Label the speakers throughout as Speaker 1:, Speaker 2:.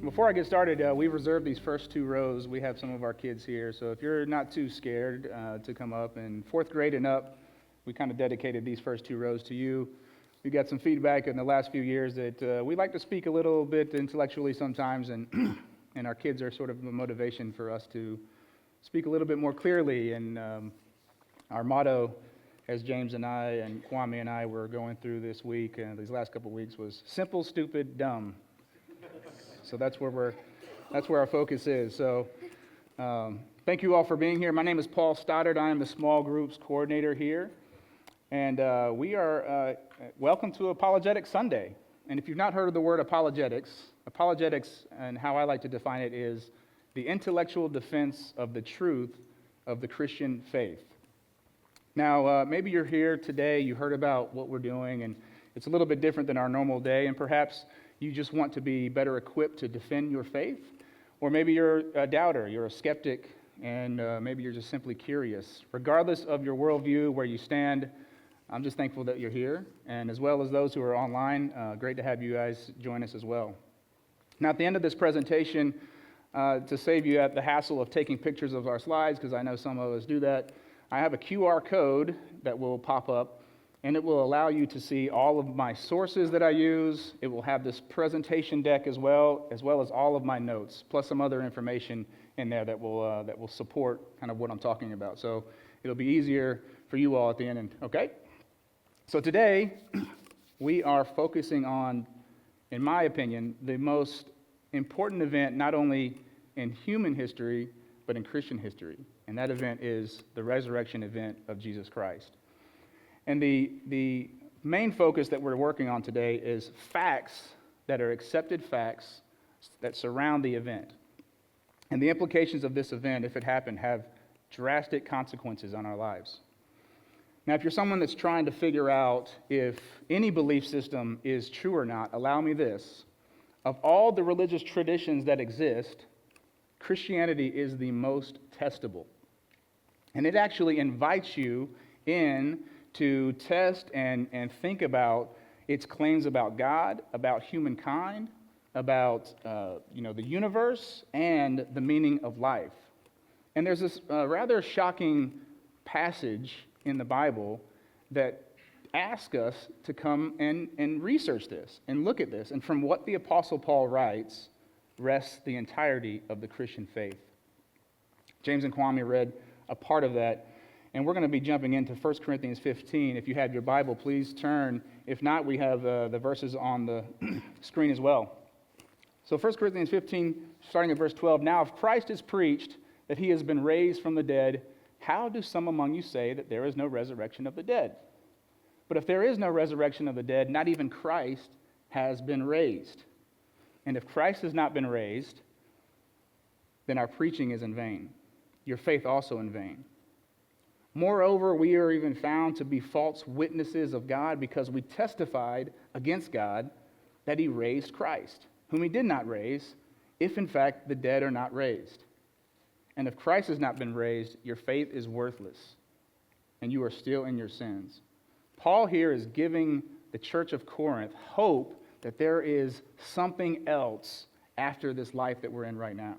Speaker 1: Before I get started, we've reserved these first two rows. We have some of our kids here, so if you're not too scared to come up, and fourth grade and up, we kind of dedicated these first two rows to you. We got some feedback in the last few years that we like to speak a little bit intellectually sometimes, and and our kids are sort of a motivation for us to speak a little bit more clearly. And our motto, as James and I and Kwame and I were going through this week and these last couple of weeks, was simple, stupid, dumb. So that's where our focus is. So thank you all for being here. My name is Paul Stoddard. I am the small groups coordinator here. And we are welcome to Apologetics Sunday. And if you've not heard of the word apologetics and how I like to define it is the intellectual defense of the truth of the Christian faith. Now, maybe you're here today, you heard about what we're doing, and it's a little bit different than our normal day, and perhaps you just want to be better equipped to defend your faith, or maybe you're a doubter, you're a skeptic, and maybe you're just simply curious. Regardless of your worldview, where you stand, I'm just thankful that you're here, and as well as those who are online, great to have you guys join us as well. Now, at the end of this presentation, to save you the hassle of taking pictures of our slides, because I know some of us do that, I have a QR code that will pop up, and it will allow you to see all of my sources that I use. It will have this presentation deck as well as all of my notes, plus some other information in there that will support kind of what I'm talking about. So it'll be easier for you all at the end. Okay? So today, we are focusing on, in my opinion, the most important event not only in human history, but in Christian history. And that event is the resurrection event of Jesus Christ. And the main focus that we're working on today is facts that are accepted facts that surround the event. And the implications of this event, if it happened, have drastic consequences on our lives. Now, if you're someone that's trying to figure out if any belief system is true or not, allow me this. Of all the religious traditions that exist, Christianity is the most testable. And it actually invites you in to test and think about its claims about God, about humankind, about the universe, and the meaning of life. And there's this rather shocking passage in the Bible that asks us to come and research this and look at this. And from what the Apostle Paul writes rests the entirety of the Christian faith. James and Kwame read a part of that. And we're going to be jumping into 1 Corinthians 15. If you have your Bible, please turn. If not, we have the verses on the screen as well. So 1 Corinthians 15, starting at verse 12. Now, if Christ is preached that he has been raised from the dead, how do some among you say that there is no resurrection of the dead? But if there is no resurrection of the dead, not even Christ has been raised. And if Christ has not been raised, then our preaching is in vain. Your faith also in vain. Moreover, we are even found to be false witnesses of God because we testified against God that he raised Christ, whom he did not raise, if in fact the dead are not raised. And if Christ has not been raised, your faith is worthless, and you are still in your sins. Paul here is giving the church of Corinth hope that there is something else after this life that we're in right now.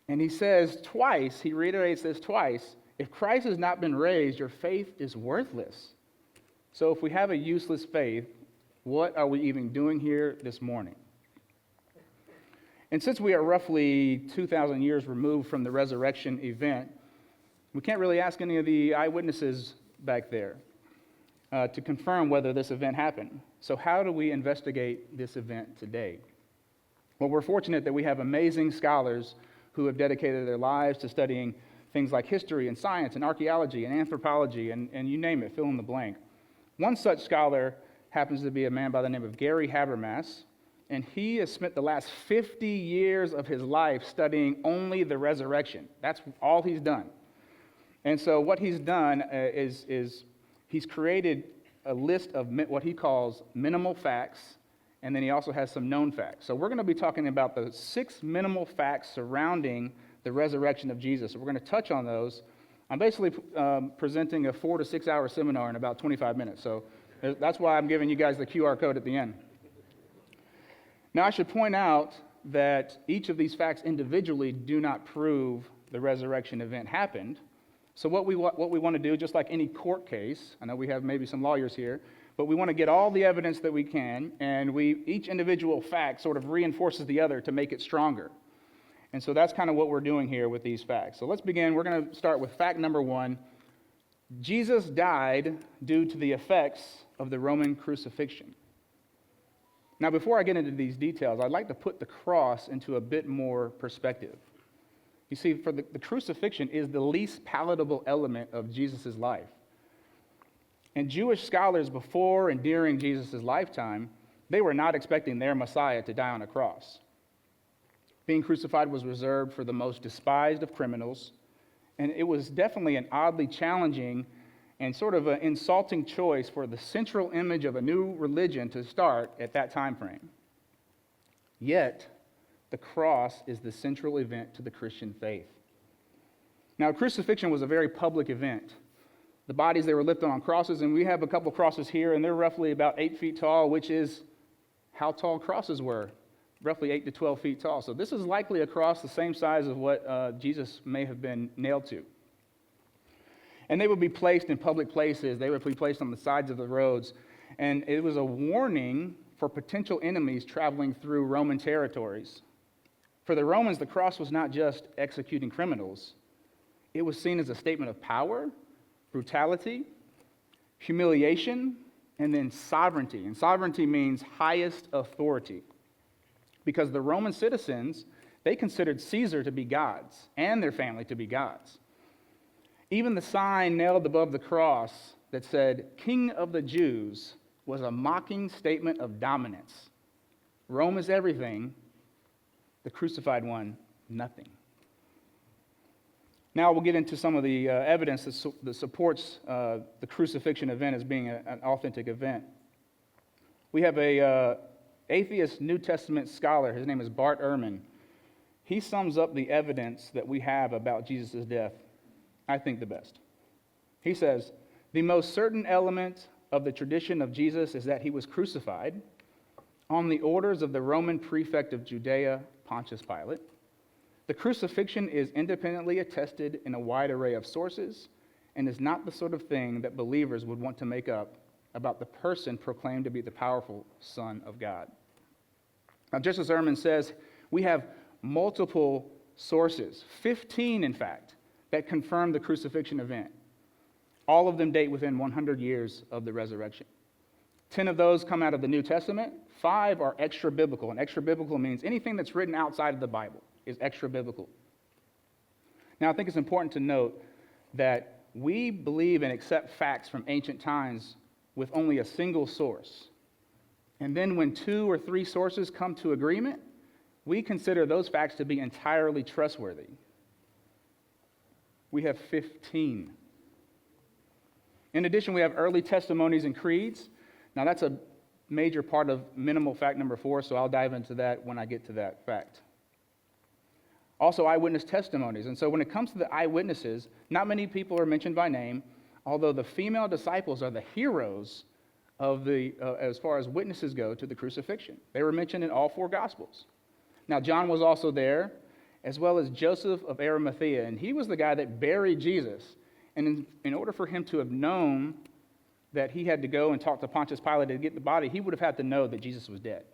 Speaker 1: And he says twice, he reiterates this twice, if Christ has not been raised, your faith is worthless. So if we have a useless faith, what are we even doing here this morning? And since we are roughly 2,000 years removed from the resurrection event, we can't really ask any of the eyewitnesses back there to confirm whether this event happened. So how do we investigate this event today? Well, we're fortunate that we have amazing scholars who have dedicated their lives to studying things like history and science and archaeology and anthropology and you name it, fill in the blank. One such scholar happens to be a man by the name of Gary Habermas, and he has spent the last 50 years of his life studying only the resurrection. That's all he's done. And so what he's done is he's created a list of what he calls minimal facts, and then he also has some known facts. So we're going to be talking about the 6 minimal facts surrounding the resurrection of Jesus. So we're going to touch on those. I'm basically presenting a 4 to 6 hour seminar in about 25 minutes. So that's why I'm giving you guys the QR code at the end. Now, I should point out that each of these facts individually do not prove the resurrection event happened. So what we want to do, just like any court case, I know we have maybe some lawyers here, but we want to get all the evidence that we can, and each individual fact sort of reinforces the other to make it stronger. And so that's kind of what we're doing here with these facts. So let's begin. We're going to start with fact number 1. Jesus died due to the effects of the Roman crucifixion. Now, before I get into these details, I'd like to put the cross into a bit more perspective. You see, for the crucifixion is the least palatable element of Jesus' life. And Jewish scholars before and during Jesus' lifetime, they were not expecting their Messiah to die on a cross. Being crucified was reserved for the most despised of criminals, and it was definitely an oddly challenging and sort of an insulting choice for the central image of a new religion to start at that time frame. Yet, the cross is the central event to the Christian faith. Now, crucifixion was a very public event. The bodies, they were lifted on crosses, and we have a couple crosses here, and they're roughly about 8 feet tall, which is how tall crosses were, roughly 8 to 12 feet tall. So this is likely a cross the same size of what Jesus may have been nailed to. And they would be placed in public places. They would be placed on the sides of the roads. And it was a warning for potential enemies traveling through Roman territories. For the Romans, the cross was not just executing criminals. It was seen as a statement of power, brutality, humiliation, and then sovereignty. And sovereignty means highest authority. Because the Roman citizens, they considered Caesar to be gods and their family to be gods. Even the sign nailed above the cross that said, "King of the Jews," was a mocking statement of dominance. Rome is everything, the crucified one, nothing. Now we'll get into some of the evidence that supports the crucifixion event as being an authentic event. We have a atheist New Testament scholar. His name is Bart Ehrman. He sums up the evidence that we have about Jesus' death, I think, the best. He says, "The most certain element of the tradition of Jesus is that he was crucified on the orders of the Roman prefect of Judea, Pontius Pilate. The crucifixion is independently attested in a wide array of sources and is not the sort of thing that believers would want to make up about the person proclaimed to be the powerful Son of God." Now, just as Ehrman says, we have multiple sources, 15 in fact, that confirm the crucifixion event. All of them date within 100 years of the resurrection. 10 of those come out of the New Testament. 5 are extra-biblical, and extra-biblical means anything that's written outside of the Bible is extra-biblical. Now, I think it's important to note that we believe and accept facts from ancient times with only a single source. And then when 2 or 3 sources come to agreement, we consider those facts to be entirely trustworthy. We have 15. In addition, we have early testimonies and creeds. Now, that's a major part of minimal fact number 4, so I'll dive into that when I get to that fact. Also, eyewitness testimonies. And so when it comes to the eyewitnesses, not many people are mentioned by name, although the female disciples are the heroes of as far as witnesses go to the crucifixion. They were mentioned in all 4 Gospels. Now, John was also there, as well as Joseph of Arimathea, and he was the guy that buried Jesus. And in order for him to have known that he had to go and talk to Pontius Pilate to get the body, he would have had to know that Jesus was dead.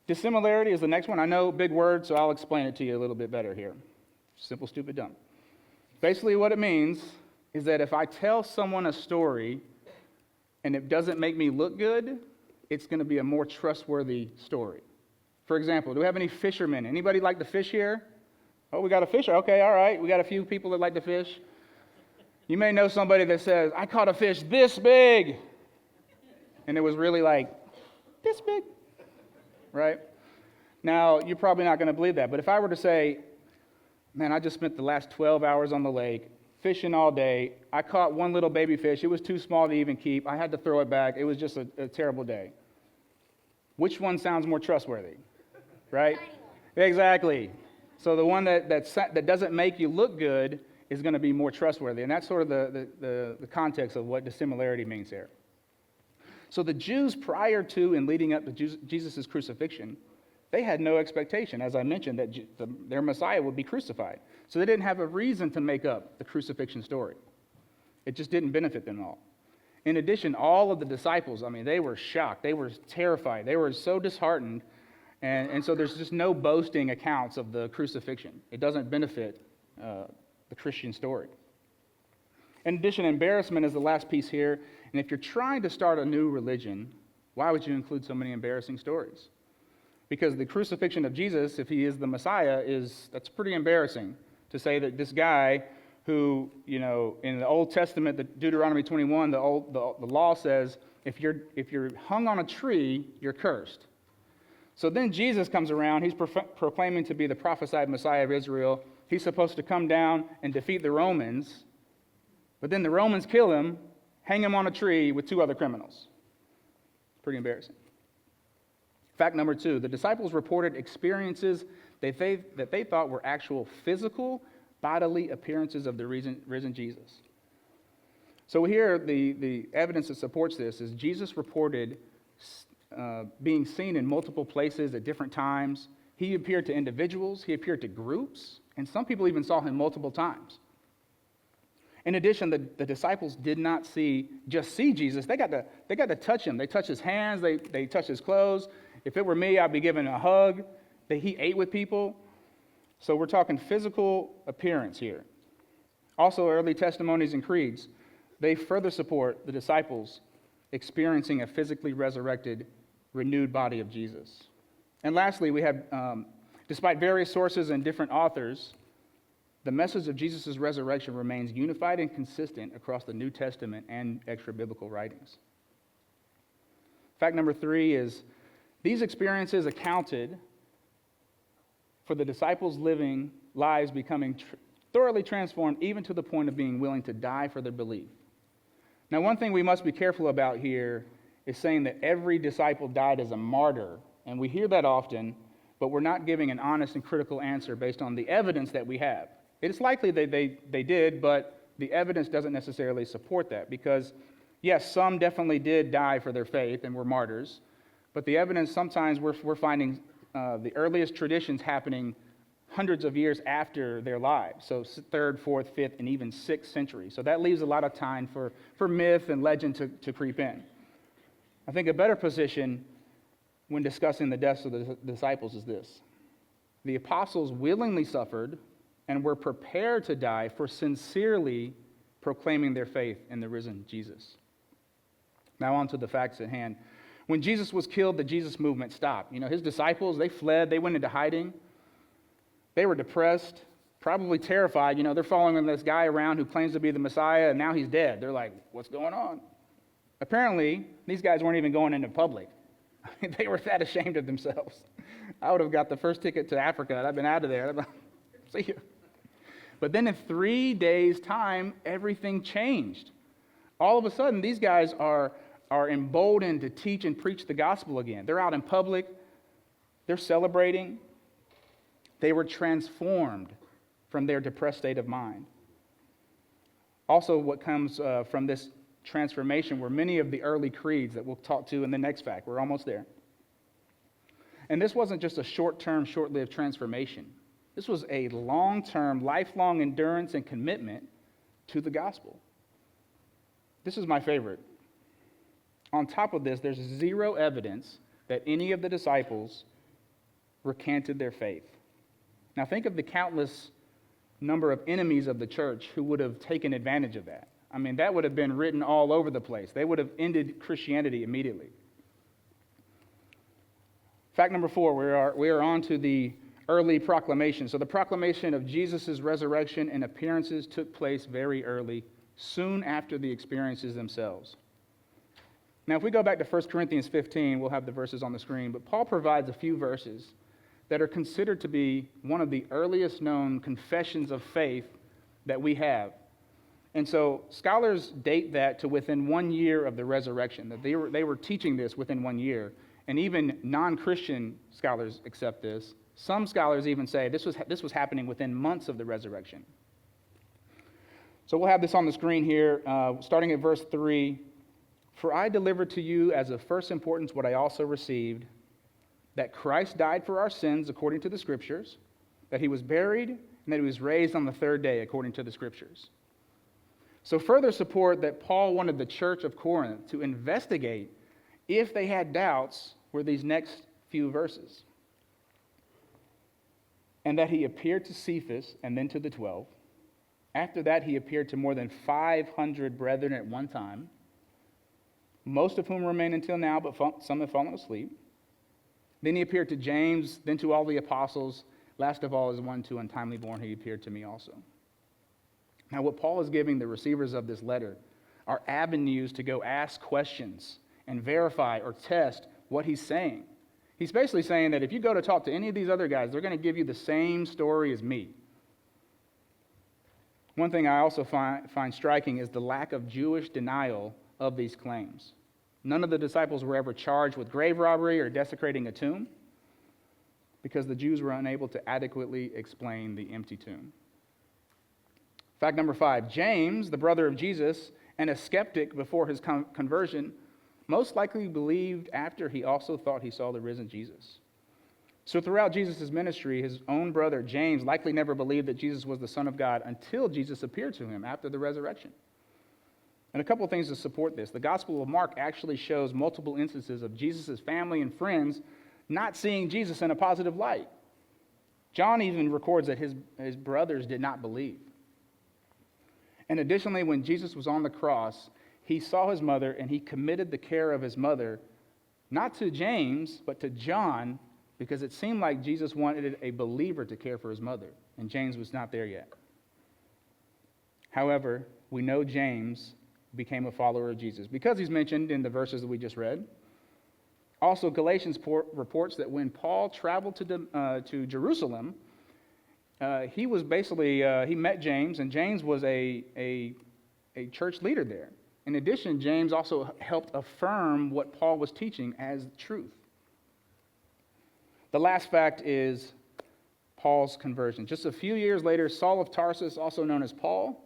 Speaker 1: Dissimilarity is the next one. I know, big word, so I'll explain it to you a little bit better here. Simple, stupid, dumb. Basically what it means is that if I tell someone a story and it doesn't make me look good, it's going to be a more trustworthy story. For example, do we have any fishermen? Anybody like to fish here? Oh, we got a fisher. Okay, all right. We got a few people that like to fish. You may know somebody that says, "I caught a fish this big." And it was really like this big, right? Now, you're probably not going to believe that. But if I were to say, "Man, I just spent the last 12 hours on the lake, fishing all day. I caught one little baby fish. It was too small to even keep. I had to throw it back. It was just a terrible day." Which one sounds more trustworthy? Right? Exactly. So the one that doesn't make you look good is going to be more trustworthy. And that's sort of the context of what dissimilarity means here. So the Jews prior to and leading up to Jesus' crucifixion, They had no expectation, as I mentioned, that their Messiah would be crucified. So they didn't have a reason to make up the crucifixion story. It just didn't benefit them all. In addition, all of the disciples, they were shocked. They were terrified. They were so disheartened. And so there's just no boasting accounts of the crucifixion. It doesn't benefit the Christian story. In addition, embarrassment is the last piece here. And if you're trying to start a new religion, why would you include so many embarrassing stories? Because the crucifixion of Jesus, if he is the Messiah, that's pretty embarrassing to say that this guy who, in the Old Testament, the Deuteronomy 21, the law says, if you're hung on a tree, you're cursed. So then Jesus comes around. He's proclaiming to be the prophesied Messiah of Israel. He's supposed to come down and defeat the Romans. But then the Romans kill him, hang him on a tree with 2 other criminals. It's pretty embarrassing. Fact number 2, the disciples reported experiences that they thought were actual physical, bodily appearances of the risen Jesus. So here, the evidence that supports this is Jesus reported being seen in multiple places at different times. He appeared to individuals, he appeared to groups, and some people even saw him multiple times. In addition, the disciples did not just see Jesus. They got to touch him. They touched his hands, they touched his clothes. If it were me, I'd be giving a hug. He ate with people. So we're talking physical appearance here. Also, early testimonies and creeds, they further support the disciples experiencing a physically resurrected, renewed body of Jesus. And lastly, we have, despite various sources and different authors, the message of Jesus' resurrection remains unified and consistent across the New Testament and extra-biblical writings. Fact number 3 is these experiences accounted for the disciples' living lives becoming thoroughly transformed, even to the point of being willing to die for their belief. Now, one thing we must be careful about here is saying that every disciple died as a martyr, and we hear that often, but we're not giving an honest and critical answer based on the evidence that we have. It's likely that they did, but the evidence doesn't necessarily support that, because, yes, some definitely did die for their faith and were martyrs, but the evidence sometimes we're finding the earliest traditions happening hundreds of years after their lives, so 3rd, 4th, 5th, and even 6th century. So that leaves a lot of time for myth and legend to creep in. I think a better position when discussing the deaths of the disciples is this. The apostles willingly suffered and were prepared to die for sincerely proclaiming their faith in the risen Jesus. Now on to the facts at hand. When Jesus was killed, the Jesus movement stopped. His disciples, they fled, they went into hiding. They were depressed, probably terrified. They're following this guy around who claims to be the Messiah, and now he's dead. They're like, what's going on? Apparently, these guys weren't even going into public. They were that ashamed of themselves. I would have got the first ticket to Africa. I'd been out of there. See you. But then in 3 days' time, everything changed. All of a sudden, these guys are emboldened to teach and preach the gospel again. They're out in public. They're celebrating. They were transformed from their depressed state of mind. Also, what comes from this transformation were many of the early creeds that we'll talk to in the next fact. We're almost there. And this wasn't just a short-term, short-lived transformation. This was a long-term, lifelong endurance and commitment to the gospel. This is my favorite. On top of this, there's zero evidence that any of the disciples recanted their faith. Now think of the countless number of enemies of the church who would have taken advantage of that. That would have been written all over the place. They would have ended Christianity immediately. Fact number 4, we are on to the early proclamation. So the proclamation of Jesus' resurrection and appearances took place very early, soon after the experiences themselves. Now, if we go back to 1 Corinthians 15, we'll have the verses on the screen, but Paul provides a few verses that are considered to be one of the earliest known confessions of faith that we have. And so scholars date that to within 1 year of the resurrection, that they were teaching this within 1 year. And even non-Christian scholars accept this. Some scholars even say this was happening within months of the resurrection. So we'll have this on the screen here, starting at verse 3. For I delivered to you as of first importance what I also received, that Christ died for our sins according to the Scriptures, that he was buried, and that he was raised on the third day according to the Scriptures. So further support that Paul wanted the church of Corinth to investigate if they had doubts were these next few verses. And that he appeared to Cephas and then to the 12. After that, he appeared to more than 500 brethren at one time, most of whom remain until now, but some have fallen asleep. Then he appeared to James, then to all the apostles. Last of all is one too untimely born, he appeared to me also. Now, what Paul is giving the receivers of this letter are avenues to go ask questions and verify or test what he's saying. He's basically saying that if you go to talk to any of these other guys, they're going to give you the same story as me. One thing I also find striking is the lack of Jewish denial of these claims. None of the disciples were ever charged with grave robbery or desecrating a tomb because the Jews were unable to adequately explain the empty tomb. Fact number 5, James, the brother of Jesus and a skeptic before his conversion, most likely believed after he also thought he saw the risen Jesus. So throughout Jesus' ministry, his own brother James likely never believed that Jesus was the Son of God until Jesus appeared to him after the resurrection. And a couple of things to support this. The Gospel of Mark actually shows multiple instances of Jesus' family and friends not seeing Jesus in a positive light. John even records that his brothers did not believe. And additionally, when Jesus was on the cross, he saw his mother and he committed the care of his mother, not to James, but to John, because it seemed like Jesus wanted a believer to care for his mother, and James was not there yet. However, we know James became a follower of Jesus because he's mentioned in the verses that we just read. Also, Galatians reports that when Paul traveled to Jerusalem, he was basically, he met James, and James was a church leader there. In addition, James also helped affirm what Paul was teaching as truth. The last fact is Paul's conversion. Just a few years later, Saul of Tarsus, also known as Paul,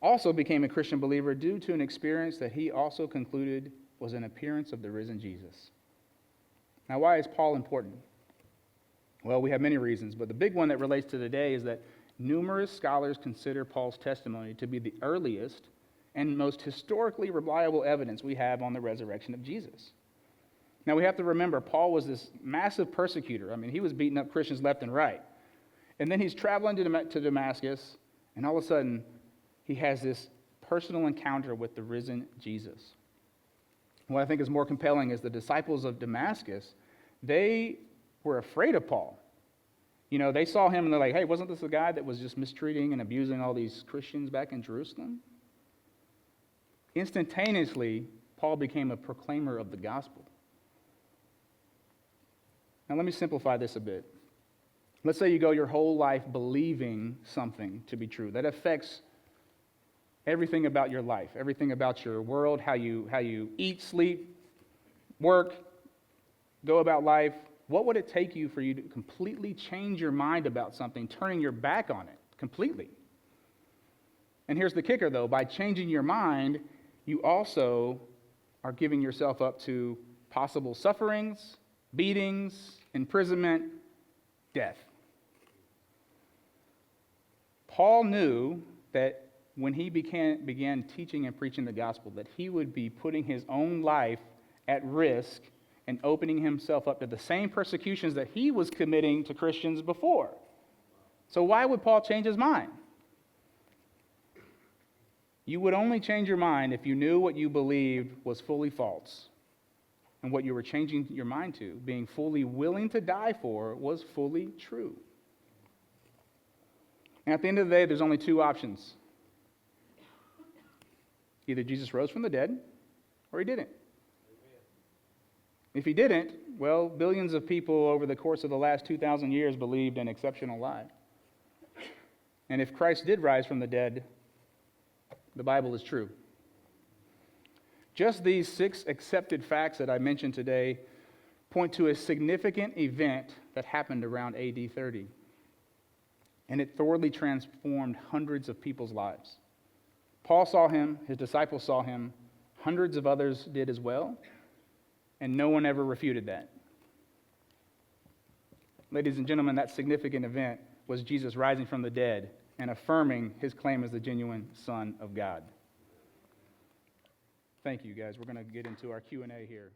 Speaker 1: also became a Christian believer due to an experience that he also concluded was an appearance of the risen Jesus. Now, why is Paul important? Well, we have many reasons, but the big one that relates to today is that numerous scholars consider Paul's testimony to be the earliest and most historically reliable evidence we have on the resurrection of Jesus. Now, we have to remember, Paul was this massive persecutor. I mean, he was beating up Christians left and right. And then he's traveling to Damascus, and all of a sudden, he has this personal encounter with the risen Jesus. What I think is more compelling is the disciples of Damascus, they were afraid of Paul. You know, they saw him and they're like, hey, wasn't this the guy that was just mistreating and abusing all these Christians back in Jerusalem? Instantaneously, Paul became a proclaimer of the gospel. Now, let me simplify this a bit. Let's say you go your whole life believing something to be true. That affects everything about your life, everything about your world, how you eat, sleep, work, go about life. What would it take you for you to completely change your mind about something, turning your back on it completely? And here's the kicker, though. By changing your mind, you also are giving yourself up to possible sufferings, beatings, imprisonment, death. Paul knew that when he began teaching and preaching the gospel, that he would be putting his own life at risk and opening himself up to the same persecutions that he was committing to Christians before. So why would Paul change his mind? You would only change your mind if you knew what you believed was fully false, and what you were changing your mind to, being fully willing to die for, was fully true. And at the end of the day, there's only two options. Either Jesus rose from the dead, or he didn't. If he didn't, well, billions of people over the course of the last 2,000 years believed an exceptional lie. And if Christ did rise from the dead, the Bible is true. Just these 6 accepted facts that I mentioned today point to a significant event that happened around AD 30. And it thoroughly transformed hundreds of people's lives. Paul saw him, his disciples saw him, hundreds of others did as well, and no one ever refuted that. Ladies and gentlemen, that significant event was Jesus rising from the dead and affirming his claim as the genuine Son of God. Thank you, guys. We're going to get into our Q&A here.